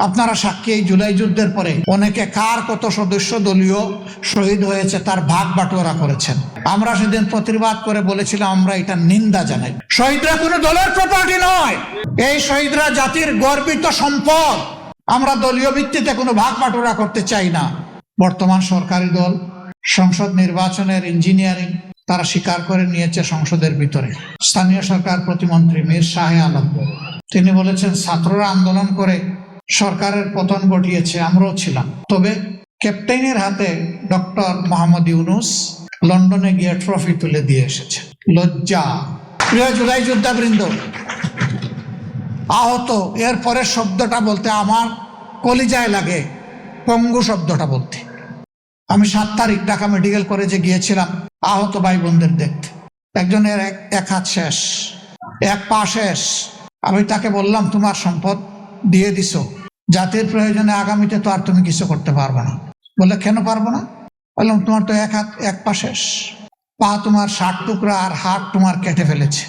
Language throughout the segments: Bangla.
আপনারা সাক্ষী, এই জুলাই যুদ্ধের পরে অনেকে কার কত সদস্য দলীয় শহীদ হয়েছে তার ভাগ বাটোয়ারা করেছেন। আমরা সেদিন প্রতিবাদ করে বলেছিলাম আমরা এটা নিন্দা জানাই। শহীদরা কোনো দলের প্রপার্টি নয়, এই শহীদরা জাতির গর্বিত সম্পদ। আমরা দলীয় ভিত্তিতে কোনো ভাগ বাটোয়ারা করতে চাই না। বর্তমান সরকারি দল সংসদ নির্বাচনের ইঞ্জিনিয়ারিং তারা স্বীকার করে নিয়েছে সংসদের ভিতরে। স্থানীয় সরকার প্রতিমন্ত্রী মীর শাহ আলম তিনি বলেছেন ছাত্ররা আন্দোলন করে সরকারের পতন ঘটিয়েছে, আমরাও ছিলাম, তবে ক্যাপ্টেনের হাতে ডক্টর মোহাম্মদ ইউনূস লন্ডনে গিয়ে ট্রফি তুলে দিয়ে এসেছে। লজ্জা। প্রিয় জুলাই যোদ্ধাবৃন্দ, আহত, এর পরের শব্দটা বলতে আমার কলিজায় লাগে, পঙ্গু শব্দটা বলতে। আমি 7 তারিখ ঢাকা মেডিকেল কলেজে গিয়েছিলাম আহত ভাই বোনদের দেখতে। একজনের এক হাত শেষ, এক পা শেষ। আমি তাকে বললাম তোমার সম্পদ দিয়ে দিছো, জাতির প্রয়োজনে আগামীতে তো আর তুমি কিছু করতে পারবে না। বলে কেন পারবো না? বললাম তোমার তো এক হাত এক পা শেষ, পা তোমার 60 টুকরা আর হাত তোমার কেটে ফেলেছে।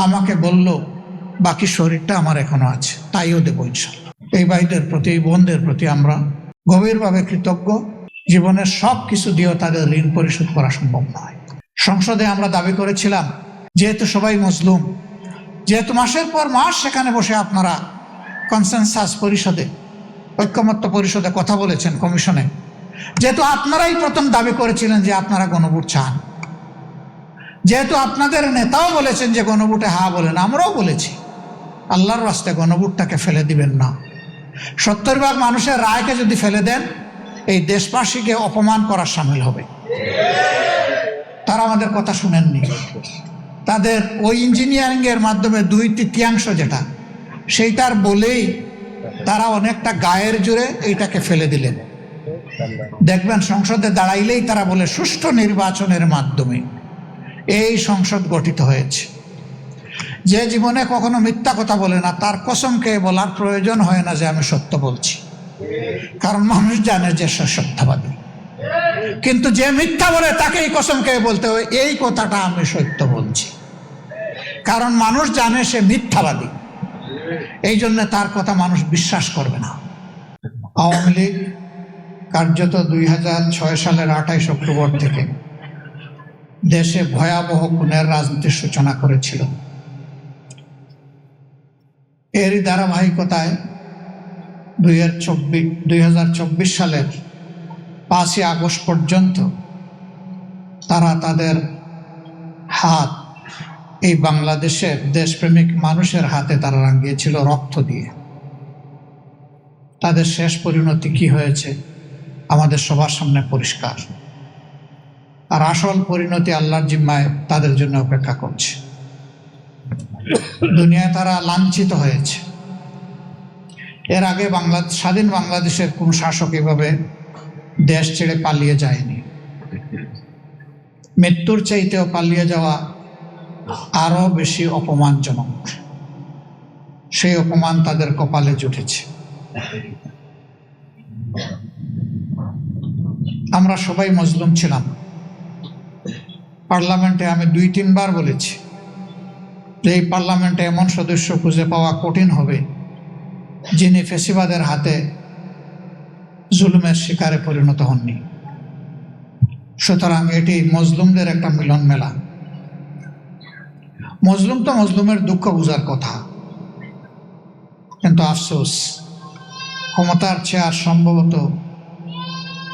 আমাকে বলল বাকি শরীরটা আমার এখনো আছে, তাইও দেবো ইনশাল্লাহ। এই ভাইদের প্রতি, এই বোনদের প্রতি আমরা গভীরভাবে কৃতজ্ঞ। জীবনের সব কিছু দিয়েও তাদের ঋণ পরিশোধ করা সম্ভব নয়। সংসদে আমরা দাবি করেছিলাম, যেহেতু সবাই মজলুম, যেহেতু মাসের পর মাস সেখানে বসে আপনারা কনসেনসাস পরিষদে, ঐক্যমত্য পরিষদে কথা বলেছেন, কমিশনে, যেহেতু আপনারাই প্রথম দাবি করেছিলেন যে আপনারা গণভোট চান, যেহেতু আপনাদের নেতাও বলেছেন যে গণভোটে হা বলেন, আমরাও বলেছি আল্লাহর রাস্তায় গণভোটটাকে ফেলে দিবেন না। 70% মানুষের রায়কে যদি ফেলে দেন, এই দেশবাসীকে অপমান করার সামিল হবে। তারা আমাদের কথা শুনেননি। তাদের ওই ইঞ্জিনিয়ারিং এর মাধ্যমে 2/3 যেটা, সেইটার বলেই তারা অনেকটা গায়ের জোরে এইটাকে ফেলে দিলেন। দেখবেন সংসদে দাঁড়াইলেই তারা বলে সুষ্ঠু নির্বাচনের মাধ্যমে এই সংসদ গঠিত হয়েছে। যে জীবনে কখনো মিথ্যা কথা বলে না তার কসম খেয়ে বলার প্রয়োজন হয় না যে আমি সত্য বলছি, কারণ মানুষ জানে যে সে সত্যবাদী। কিন্তু যে মিথ্যা বলে তাকে এই কসম খেয়ে বলতে হয় এই কথাটা আমি সত্য বলছি, কারণ মানুষ জানে সে মিথ্যাবাদী। এই জন্য তার কথা মানুষ বিশ্বাস করবে না। আওয়ামী লীগ কার্যত 2006 সালের 28 অক্টোবর থেকে দেশে ভয়াবহ খুনের রাজনীতির সূচনা করেছিল। এরই ধারাবাহিকতায় 2024 সালের 5ই আগস্ট পর্যন্ত তারা তাদের হাত এই বাংলাদেশের দেশপ্রেমিক মানুষের হাতে তারা রাঙিয়েছিল রক্ত দিয়ে। তাদের শেষ পরিণতি কি হয়েছে আমাদের সবার সামনে পরিষ্কার। আর আসল পরিণতি আল্লাহর জিম্মায় তাদের জন্য অপেক্ষা করছে। দুনিয়ায় তারা লাঞ্ছিত হয়েছে। এর আগে স্বাধীন বাংলাদেশের কোন শাসক এভাবে দেশ ছেড়ে পালিয়ে যায়নি। মৃত্যুর চাইতেও পালিয়ে যাওয়া আরো বেশি অপমানজনক। সেই অপমান তাদের কপালে জুটেছে। আমরা সবাই মজলুম ছিলাম। পার্লামেন্টে আমি 2-3 বার বলেছি যে এই পার্লামেন্টে এমন সদস্য খুঁজে পাওয়া কঠিন হবে যিনি ফেসিবাদের হাতে জুলুমের শিকারে পরিণত হননি। সুতরাং এটি মজলুমদের একটা মিলন মেলা। মজলুম তো মজলুমের দুঃখ বুঝার কথা, কিন্তু আফসোস ক্ষমতার চেয়ার সম্ভবত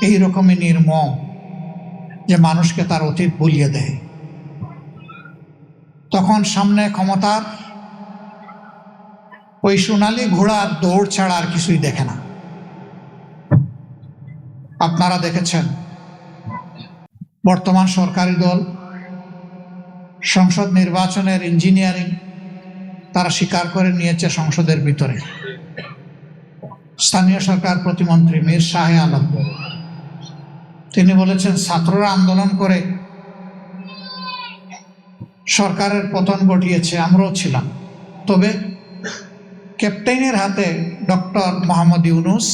এইরকমই নির্মম যে মানুষকে তার অতীত ভুলিয়ে দেয়। তখন সামনে ক্ষমতার ওই সোনালি ঘোড়ার দৌড় ছাড়া আর কিছুই দেখে না। আপনারা দেখেছেন বর্তমান সরকারি দল সংসদ নির্বাচনের ইঞ্জিনিয়ারিং তারা স্বীকার করে নিয়েছে সংসদের ভিতরে। স্থানীয় সরকার প্রতিমন্ত্রী মীর শাহ আলম তিনি বলেছেন ছাত্ররা আন্দোলন করে সরকারের পতন ঘটিয়েছে, আমরাও ছিলাম, তবে ক্যাপ্টেনের হাতে ডক্টর মোহাম্মদ ইউনূস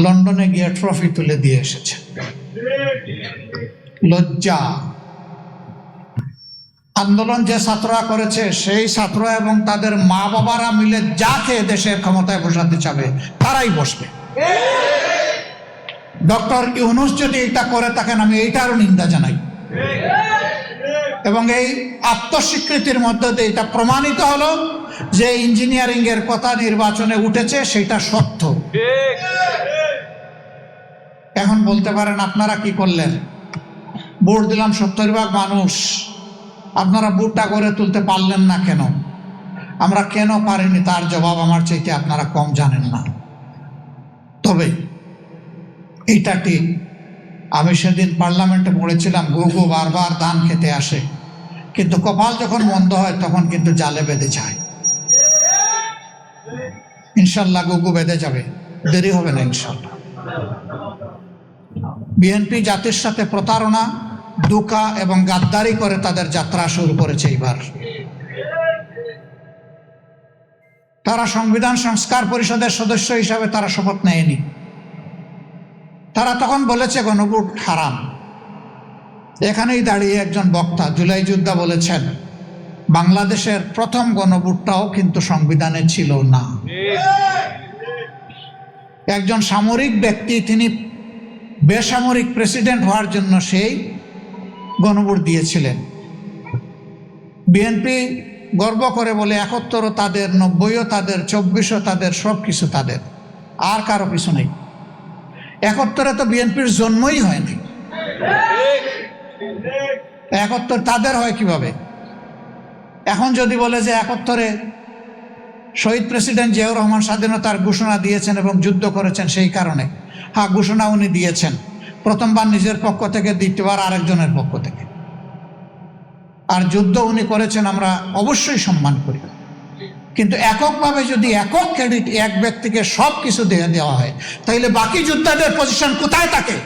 লন্ডনে গিয়ে ট্রফি তুলে দিয়ে এসেছে। লজ্জা। আন্দোলন যে ছাত্ররা করেছে সেই ছাত্র এবং তাদের মা বাবারা মিলে যাকে দেশের ক্ষমতায় বসাতে চাবে তারাই বসবে। ডক্টর ইউনূস যদি এটা করে থাকেন আমি এইটারও নিন্দা জানাই, এবং এই আত্মস্বীকৃতির মধ্যে দিয়ে এটা প্রমাণিত হলো যে ইঞ্জিনিয়ারিং এর কথা নির্বাচনে উঠেছে সেটা সত্য। এখন বলতে পারেন আপনারা কি করলেন, ভোট দিলাম 70% মানুষ, আপনারা ভোটটা করে তুলতে পারলেন না কেন? আমরা কেন পারিনি তার জবাব আমার চাইতে আপনারা কম জানেন না। তবে এইটা ঠিক, আমি সেদিন পার্লামেন্টে পড়েছিলাম গুগু বারবার ধান খেতে আসে, কিন্তু কপাল যখন মন্দ হয় তখন কিন্তু জালে বেঁধে যায়। ইনশাল্লাহ গুগু বেঁধে যাবে, দেরি হবে না ইনশাল্লাহ। বিএনপি জাতির সাথে প্রতারণা, ধোঁকা এবং গাদ্দারি করে তাদের যাত্রা শুরু করেছে। এইবার তারা সংবিধান সংস্কার পরিষদের সদস্য হিসাবে তারা শপথ নেয়নি। তারা তখন বলেছে গণভোট হারাম। এখানেই দাঁড়িয়ে একজন বক্তা জুলাই যোদ্ধা বলেছেন বাংলাদেশের প্রথম গণভোটটাও কিন্তু সংবিধানে ছিল না। একজন সামরিক ব্যক্তি তিনি বেসামরিক প্রেসিডেন্ট হওয়ার জন্য সেই গণভোট দিয়েছিলেন। বিএনপি গর্ব করে বলে 71 তাদের, 90 তাদের, 24 তাদের, সব কিছু তাদের, আর কারো কিছু নেই। 71 তো বিএনপির জন্মই হয়নি, 71 তাদের হয় কিভাবে? এখন যদি বলে যে 71-এ শহীদ প্রেসিডেন্ট জিয়াউর রহমান স্বাধীনতার ঘোষণা দিয়েছেন এবং যুদ্ধ করেছেন, সেই কারণে হ্যাঁ ঘোষণা উনি দিয়েছেন, প্রথমবার নিজের পক্ষ থেকে, দ্বিতীয়বার আরেকজনের পক্ষ থেকে, আর যুদ্ধ উনি করেছেন আমরা অবশ্যই সম্মান করি। কিন্তু এককভাবে যদি একক ক্রেডিট এক ব্যক্তিকে সব কিছু দিয়ে দেওয়া হয় তাহলে বাকি যোদ্ধাদের পজিশন কোথায় থাকে?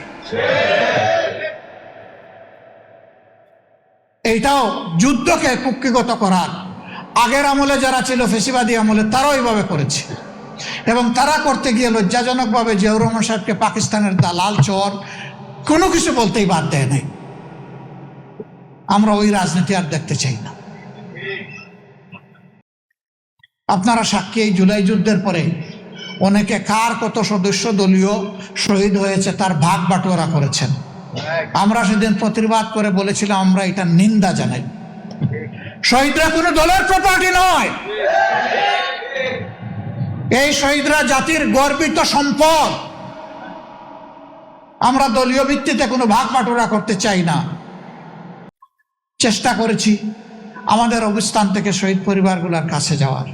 এইটাও যুদ্ধকে কুক্ষিগত করার আগের আমলে যারা ছিল ফেসিবাদী আমলে তারাও এইভাবে করেছে, এবং তারা করতে গিয়ে লজ্জাজনকভাবে জিয়াউর রহমান সাহেবকে পাকিস্তানের দালাল, চোর কোনো কিছু বলতেই বাদ দেয় নাই। আমরা ওই রাজনীতি আর দেখতে চাই না। আপনারা সাক্ষী, এই জুলাই যুদ্ধের পরে অনেকে কার কত সদস্য দলীয় শহীদ হয়েছে তার ভাগ বাটোয়ারা করেছেন। আমরা সেদিন প্রতিবাদ করে বলেছিলাম আমরা এটা নিন্দা জানাই। শহীদরা কোনো দলের প্রপার্টি নয়, এই শহীদরা জাতির গর্বিত সম্পদ। আমরা দলীয় ভিত্তিতে কোনো ভাগ বাটোয়ারা করতে চাই না। চেষ্টা করেছি আমাদের অবস্থান থেকে শহীদ পরিবারগুলোর কাছে যাওয়ার,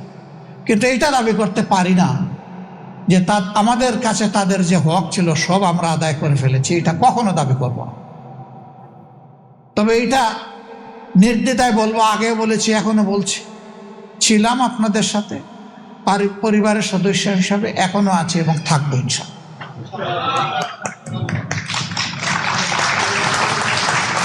কিন্তু এইটা দাবি করতে পারি না যে আমাদের কাছে তাদের যে হক ছিল সব আমরা আদায় করে ফেলেছি, এটা কখনো দাবি করব না। তবে এইটা নির্দ্বিধায় বলবো, আগে বলেছি এখনো বলছি, ছিলাম আপনাদের সাথে পরিবারের সদস্য হিসাবে, এখনো আছে এবং থাকবো ইনশাআল্লাহ।